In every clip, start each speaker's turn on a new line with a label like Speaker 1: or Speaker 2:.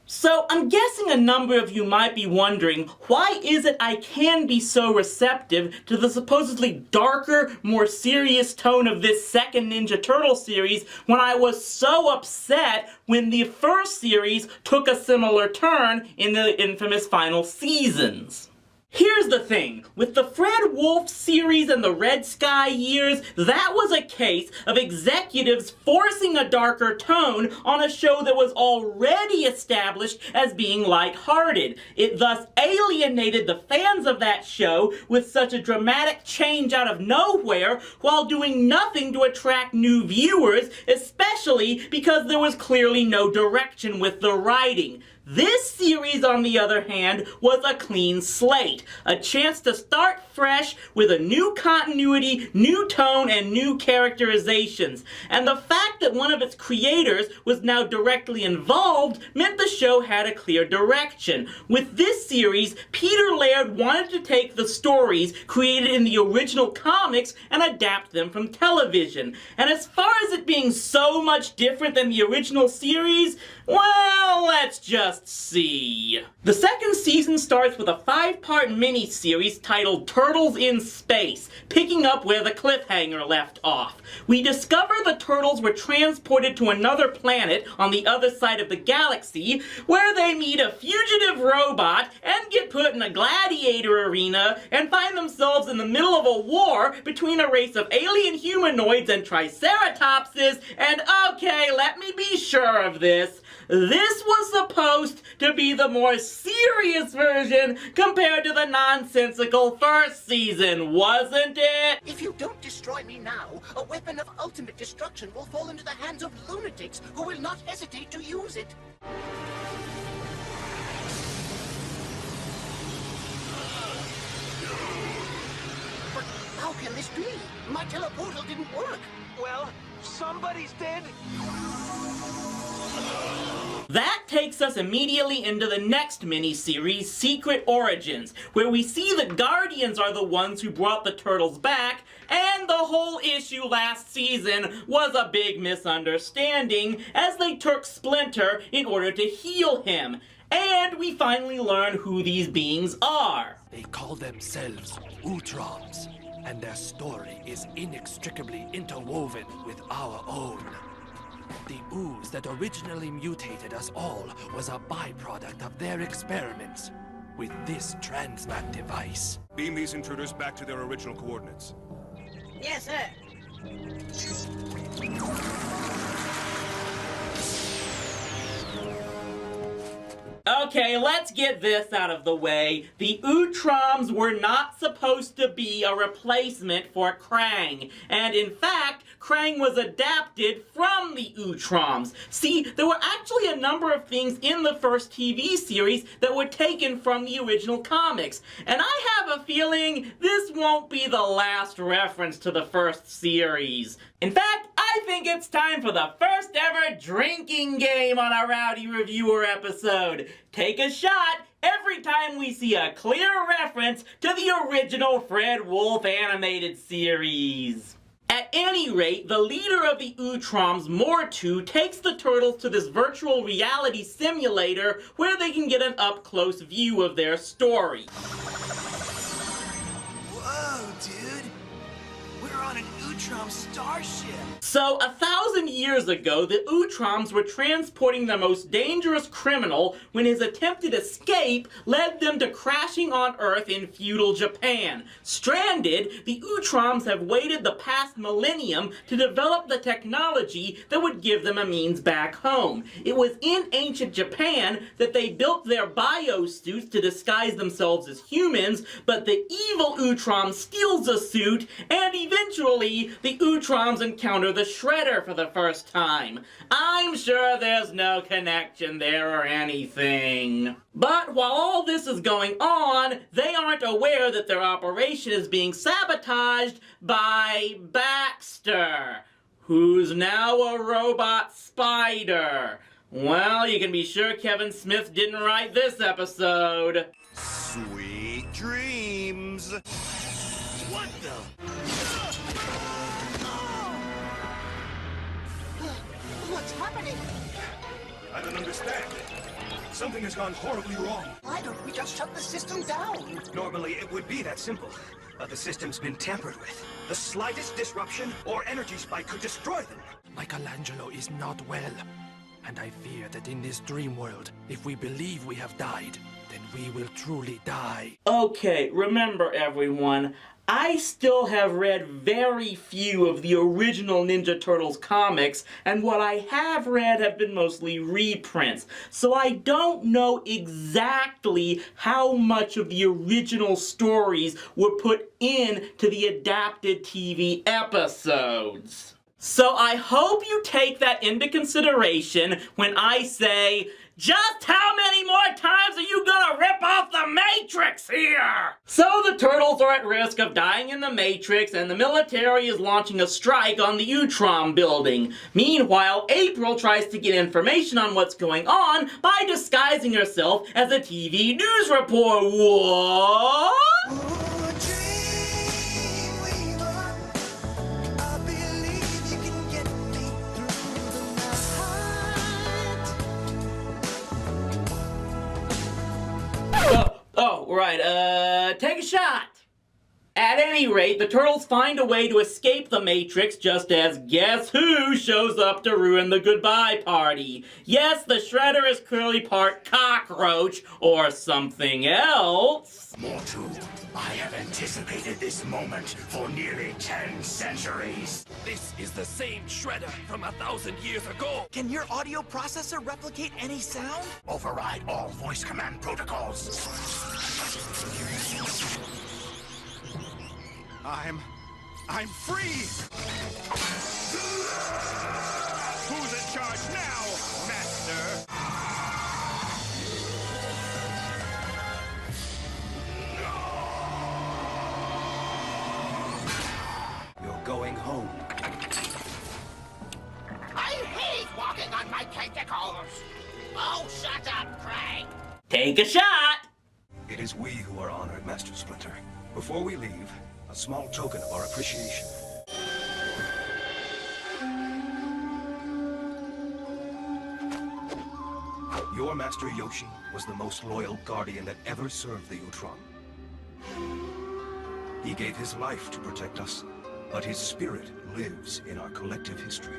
Speaker 1: So, I'm guessing a number of you might be wondering, why is it I can be so receptive to the supposedly darker, more serious tone of this second Ninja Turtle series when I was so upset when the first series took a similar turn in the infamous final seasons? Here's the thing, with the Fred Wolf series and the Red Sky years, that was a case of executives forcing a darker tone on a show that was already established as being lighthearted. It thus alienated the fans of that show with such a dramatic change out of nowhere while doing nothing to attract new viewers, especially because there was clearly no direction with the writing. This series, on the other hand, was a clean slate, a chance to start fresh with a new continuity, new tone, and new characterizations. And the fact that one of its creators was now directly involved meant the show had a clear direction. With this series, Peter Laird wanted to take the stories created in the original comics and adapt them from television. And as far as it being so much different than the original series, well, let's just see. The second season starts with a 5-part mini-series titled Turtles in Space, picking up where the cliffhanger left off. We discover the turtles were transported to another planet on the other side of the galaxy, where they meet a fugitive robot and get put in a gladiator arena and find themselves in the middle of a war between a race of alien humanoids and triceratopses, and okay, let me be sure of this. This was supposed to be the more serious version compared to the nonsensical first season, wasn't it?
Speaker 2: If you don't destroy me now, a weapon of ultimate destruction will fall into the hands of lunatics who will not hesitate to use it. But how can this be? My teleportal didn't work.
Speaker 3: Well, somebody's dead.
Speaker 1: That takes us immediately into the next mini-series, Secret Origins, where we see the Guardians are the ones who brought the Turtles back, and the whole issue last season was a big misunderstanding as they took Splinter in order to heal him. And we finally learn who these beings are.
Speaker 4: They call themselves Utroms, and their story is inextricably interwoven with our own. The ooze that originally mutated us all was a byproduct of their experiments with this transmat device.
Speaker 5: Beam these intruders back to their original coordinates.
Speaker 2: Yes, sir.
Speaker 1: Okay, let's get this out of the way. The Utroms were not supposed to be a replacement for Krang. And in fact, Krang was adapted from the Utroms. See, there were actually a number of things in the first TV series that were taken from the original comics. And I have a feeling this won't be the last reference to the first series. In fact, I think it's time for the first ever drinking game on a Rowdy Reviewer episode. Take a shot every time we see a clear reference to the original Fred Wolf animated series. At any rate, the leader of the Utroms, Mortu, takes the turtles to this virtual reality simulator where they can get an up-close view of their story.
Speaker 3: Whoa, dude. We're on an Utrom starship.
Speaker 1: So, 1,000 years ago, the Utroms were transporting the most dangerous criminal when his attempted escape led them to crashing on Earth in feudal Japan. Stranded, the Utroms have waited the past millennium to develop the technology that would give them a means back home. It was in ancient Japan that they built their biosuits to disguise themselves as humans, but the evil Utrom steals the suit, and eventually, the Utroms encounter the Shredder for the first time. I'm sure there's no connection there or anything. But while all this is going on, they aren't aware that their operation is being sabotaged by Baxter, who's now a robot spider. Well, you can be sure Kevin Smith didn't write this episode.
Speaker 5: Sweet dreams.
Speaker 3: What the?
Speaker 2: What's happening?
Speaker 5: I don't understand.
Speaker 6: Something has gone horribly wrong.
Speaker 2: Why don't we just shut the system down?
Speaker 6: Normally, it would be that simple. But the system's been tampered with. The slightest disruption or energy spike could destroy them.
Speaker 4: Michelangelo is not well. And I fear that in this dream world, if we believe we have died, then we will truly die.
Speaker 1: Okay, remember everyone, I still have read very few of the original Ninja Turtles comics, and what I have read have been mostly reprints, so I don't know exactly how much of the original stories were put into the adapted TV episodes. So I hope you take that into consideration when I say, just how many more times are you gonna rip off the Matrix here? So the Turtles are at risk of dying in the Matrix, and the military is launching a strike on the Utrom building. Meanwhile, April tries to get information on what's going on by disguising herself as a TV news reporter. What? Right, take a shot! At any rate, the Turtles find a way to escape the Matrix just as guess who shows up to ruin the goodbye party. Yes, the Shredder is clearly part cockroach or something else.
Speaker 7: Mortu, I have anticipated this moment for nearly 10 centuries.
Speaker 4: This is the same Shredder from 1,000 years ago.
Speaker 3: Can your audio processor replicate any sound?
Speaker 7: Override all voice command protocols.
Speaker 5: I'm free! Who's in charge now, Master?
Speaker 6: You're going home.
Speaker 2: I hate walking on my tentacles. Oh, shut up, Craig.
Speaker 1: Take a shot!
Speaker 6: It is we who are honored, Master Splinter. Before we leave, a small token of our appreciation. Your Master Yoshi was the most loyal guardian that ever served the Utrom. He gave his life to protect us, but his spirit lives in our collective history.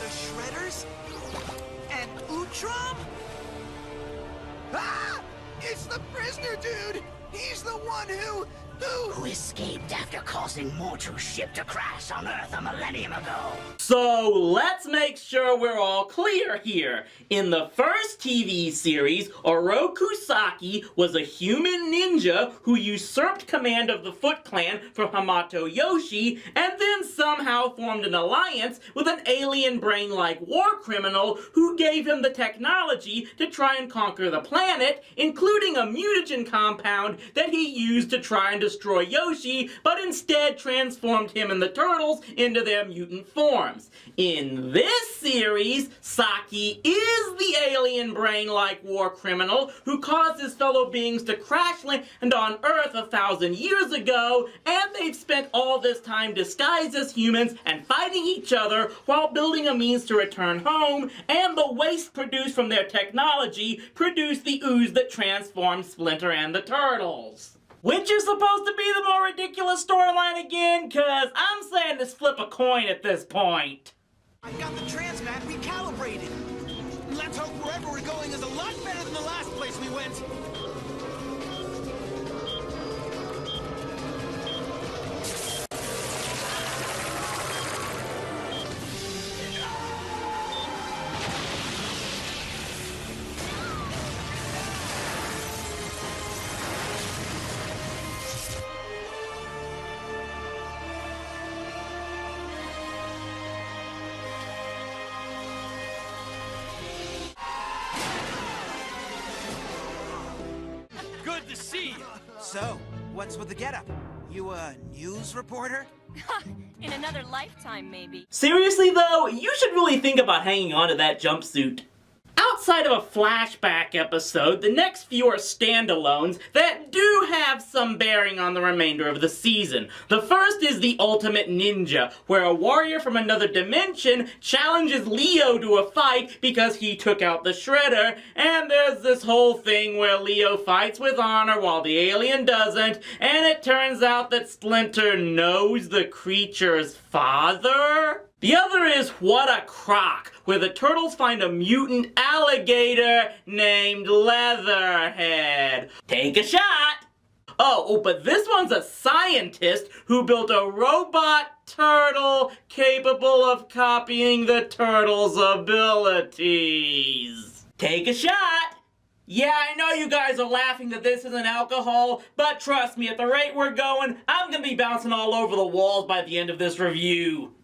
Speaker 3: The Shredders? And Utrom? Ah! It's the prisoner dude! He's the one who
Speaker 7: Escaped after causing Mortu's ship to crash on Earth a millennium ago.
Speaker 1: So let's make sure we're all clear here. In the first TV series, Oroku Saki was a human ninja who usurped command of the Foot Clan from Hamato Yoshi and then somehow formed an alliance with an alien brain-like war criminal who gave him the technology to try and conquer the planet, including a mutagen compound that he used to try and destroy Yoshi, but instead transformed him and the Turtles into their mutant forms. In this series, Saki is the alien brain-like war criminal who caused his fellow beings to crash land on Earth 1,000 years ago, and they've spent all this time disguised as humans and fighting each other while building a means to return home, and the waste produced from their technology produced the ooze that transformed Splinter and the Turtles. Which is supposed to be the more ridiculous storyline again? Cause I'm saying just flip a coin at this point.
Speaker 3: I got the transmat recalibrated.
Speaker 8: Let's hope wherever we're going is a lot better than the last place we went. So, what's with the getup? You a news reporter?
Speaker 9: In another lifetime, maybe.
Speaker 1: Seriously though, you should really think about hanging on to that jumpsuit. Outside of a flashback episode, the next few are standalones that do have some bearing on the remainder of the season. The first is the Ultimate Ninja, where a warrior from another dimension challenges Leo to a fight because he took out the Shredder, and there's this whole thing where Leo fights with honor while the alien doesn't, and it turns out that Splinter knows the creature's father? The other is What a Crock, where the turtles find a mutant alligator named Leatherhead. Take a shot! Oh, but this one's a scientist who built a robot turtle capable of copying the turtle's abilities. Take a shot! Yeah, I know you guys are laughing that this isn't alcohol, but trust me, at the rate we're going, I'm gonna be bouncing all over the walls by the end of this review.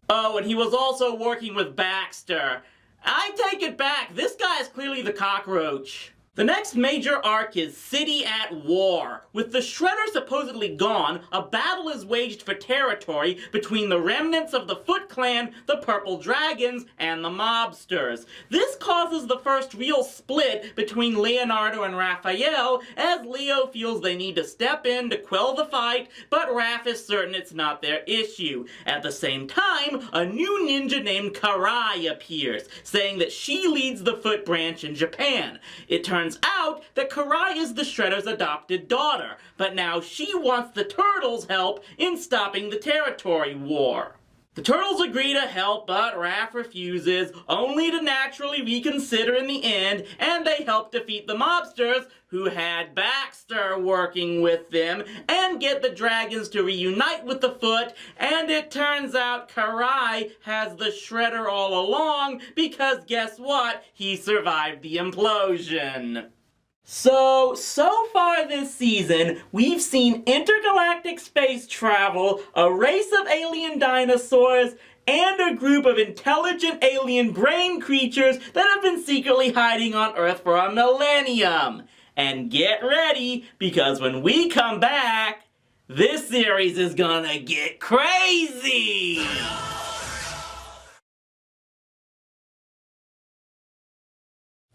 Speaker 1: Oh, and he was also working with Baxter. I take it back, this guy is clearly the cockroach. The next major arc is City at War. With the Shredder supposedly gone, a battle is waged for territory between the remnants of the Foot Clan, the Purple Dragons, and the mobsters. This causes the first real split between Leonardo and Raphael, as Leo feels they need to step in to quell the fight, but Raph is certain it's not their issue. At the same time, a new ninja named Karai appears, saying that she leads the Foot branch in Japan. It turns out that Karai is the Shredder's adopted daughter, but now she wants the Turtles' help in stopping the territory war. The Turtles agree to help, but Raph refuses, only to naturally reconsider in the end, and they help defeat the mobsters, who had Baxter working with them, and get the dragons to reunite with the Foot, and it turns out Karai has the Shredder all along, because guess what? He survived the implosion. So far this season, we've seen intergalactic space travel, a race of alien dinosaurs, and a group of intelligent alien brain creatures that have been secretly hiding on Earth for a millennium. And get ready, because when we come back, this series is gonna get crazy!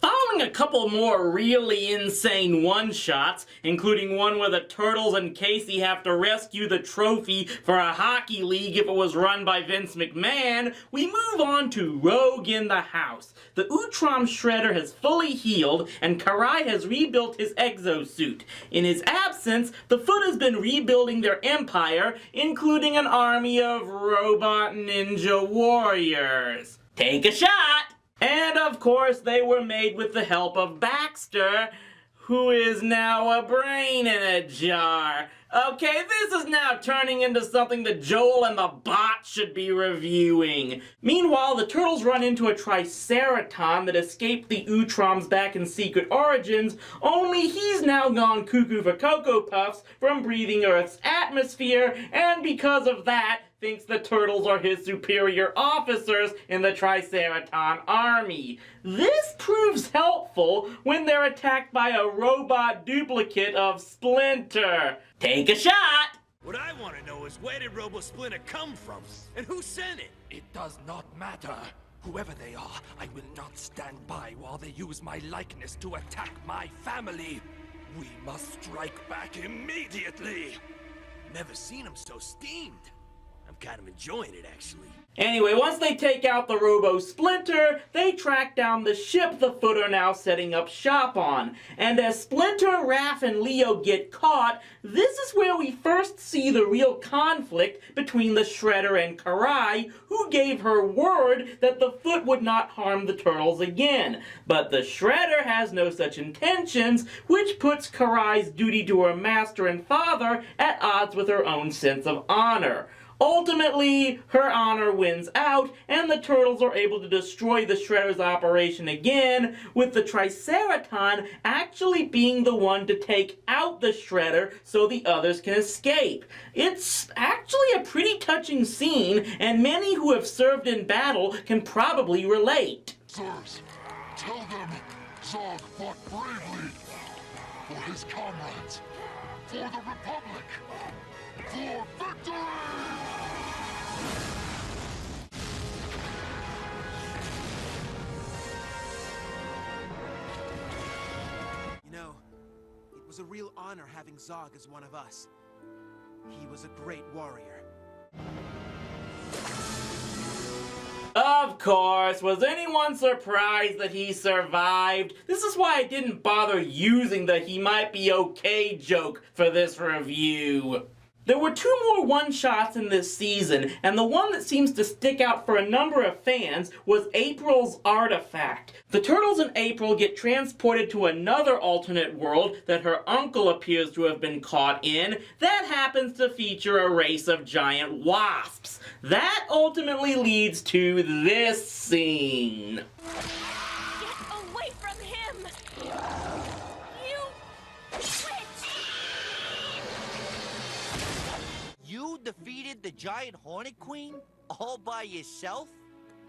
Speaker 1: Following a couple more really insane one-shots, including one where the Turtles and Casey have to rescue the trophy for a hockey league if it was run by Vince McMahon, we move on to Rogue in the House. The Utrom Shredder has fully healed, and Karai has rebuilt his exosuit. In his absence, the Foot has been rebuilding their empire, including an army of robot ninja warriors. Take a shot! And of course, they were made with the help of Baxter, who is now a brain in a jar. Okay, this is now turning into something that Joel and the bot should be reviewing. Meanwhile, the Turtles run into a Triceraton that escaped the Utroms back in Secret Origins, only he's now gone cuckoo for Cocoa Puffs from breathing Earth's atmosphere, and because of that, thinks the Turtles are his superior officers in the Triceraton army. This proves helpful when they're attacked by a robot duplicate of Splinter. Take a shot!
Speaker 3: What I want to know is where did Robo Splinter come from? And who sent it?
Speaker 4: It does not matter. Whoever they are, I will not stand by while they use my likeness to attack my family. We must strike back immediately.
Speaker 3: Never seen him so steamed. I'm kind of enjoying it, actually.
Speaker 1: Anyway, once they take out the Robo Splinter, they track down the ship the Foot are now setting up shop on. And as Splinter, Raph, and Leo get caught, this is where we first see the real conflict between the Shredder and Karai, who gave her word that the Foot would not harm the Turtles again. But the Shredder has no such intentions, which puts Karai's duty to her master and father at odds with her own sense of honor. Ultimately, her honor wins out, and the Turtles are able to destroy the Shredder's operation again, with the Triceraton actually being the one to take out the Shredder so the others can escape. It's actually a pretty touching scene, and many who have served in battle can probably relate.
Speaker 10: Sirs, tell them Zog fought bravely for his comrades.
Speaker 5: For the Republic! For victory!
Speaker 8: You know, it was a real honor having Zog as one of us. He was a great warrior.
Speaker 1: Of course, was anyone surprised that he survived? This is why I didn't bother using the "he might be okay" joke for this review. There were 2 more one-shots in this season, and the one that seems to stick out for a number of fans was April's artifact. The Turtles and April get transported to another alternate world that her uncle appears to have been caught in that happens to feature a race of giant wasps. That ultimately leads to this scene.
Speaker 9: Get away from him! You witch!
Speaker 10: You defeated the giant Hornet Queen all by yourself?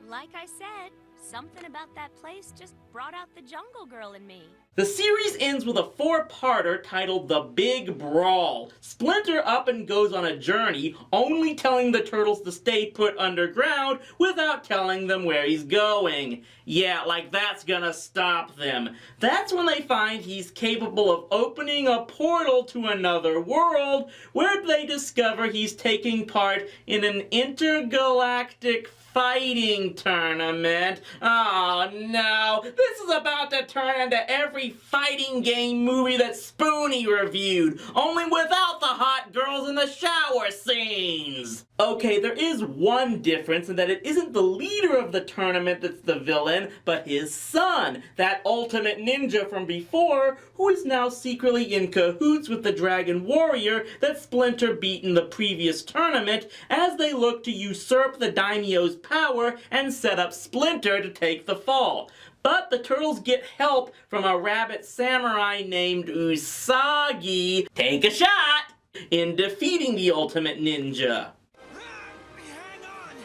Speaker 9: Like I said, something about that place just brought out the Jungle Girl in me.
Speaker 1: The series ends with a 4-parter titled The Big Brawl. Splinter up and goes on a journey, only telling the Turtles to stay put underground without telling them where he's going. Yeah, like that's gonna stop them. That's when they find he's capable of opening a portal to another world, where they discover he's taking part in an intergalactic fighting tournament. Oh no, this is about to turn into every fighting game movie that Spoonie reviewed, only without the hot girls in the shower scenes. Okay, there is one difference in that it isn't the leader of the tournament that's the villain, but his son, that ultimate ninja from before, who is now secretly in cahoots with the Dragon Warrior that Splinter beat in the previous tournament as they look to usurp the daimyo's power and set up Splinter to take the fall. But the Turtles get help from a rabbit samurai named Usagi, take a shot, in defeating the ultimate ninja.
Speaker 8: Hang on!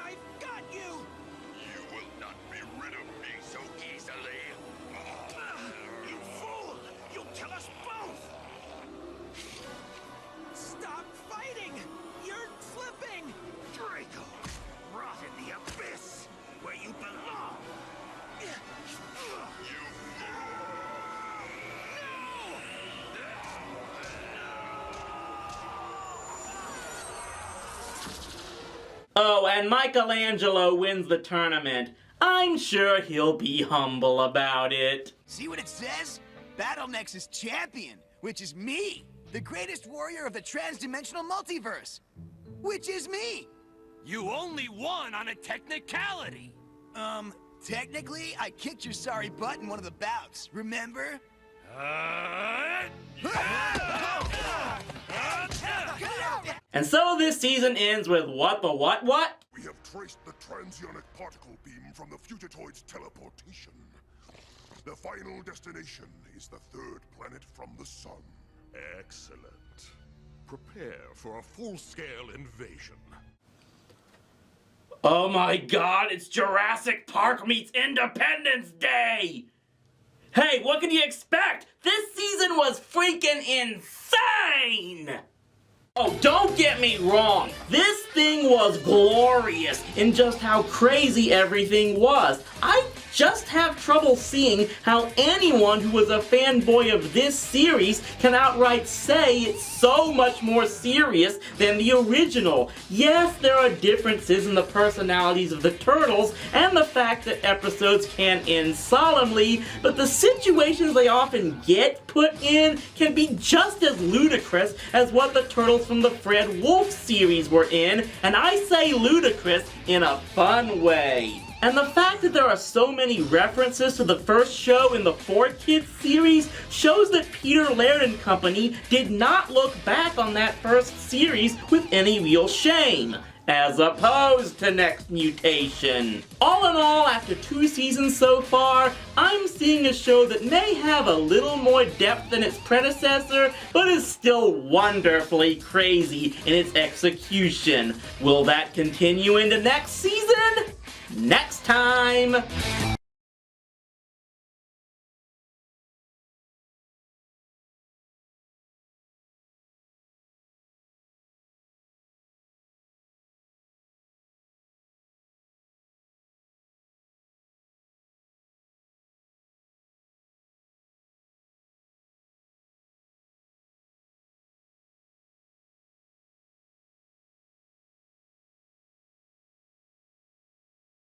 Speaker 8: I've got you!
Speaker 5: You will not be rid of me so easily.
Speaker 8: You fool! You'll kill us both! Stop fighting! You're slipping!
Speaker 5: Draco, rot in the abyss, where you belong. You
Speaker 1: Oh, and Michelangelo wins the tournament. I'm sure he'll be humble about it.
Speaker 3: See what it says? Battlenex is champion, which is me, the greatest warrior of the trans-dimensional multiverse, which is me.
Speaker 6: You only won on a technicality.
Speaker 3: Technically, I kicked your sorry butt in one of the bouts, remember?
Speaker 1: And so this season ends with what?
Speaker 5: We have traced the transionic particle beam from the Fugitoid's teleportation. The final destination is the 3rd planet from the sun. Excellent. Prepare for a full-scale invasion.
Speaker 1: Oh my god, it's Jurassic Park meets Independence Day! Hey, what can you expect? This season was freaking insane! Oh, don't get me wrong. This thing was glorious in just how crazy everything was. I just have trouble seeing how anyone who was a fanboy of this series can outright say it's so much more serious than the original. Yes, there are differences in the personalities of the Turtles and the fact that episodes can end solemnly, but the situations they often get put in can be just as ludicrous as what the Turtles from the Fred Wolf series were in, and I say ludicrous in a fun way. And the fact that there are so many references to the first show in the 4Kids series shows that Peter Laird and company did not look back on that first series with any real shame, as opposed to Next Mutation. All in all, after 2 seasons so far, I'm seeing a show that may have a little more depth than its predecessor, but is still wonderfully crazy in its execution. Will that continue into next season? Next time!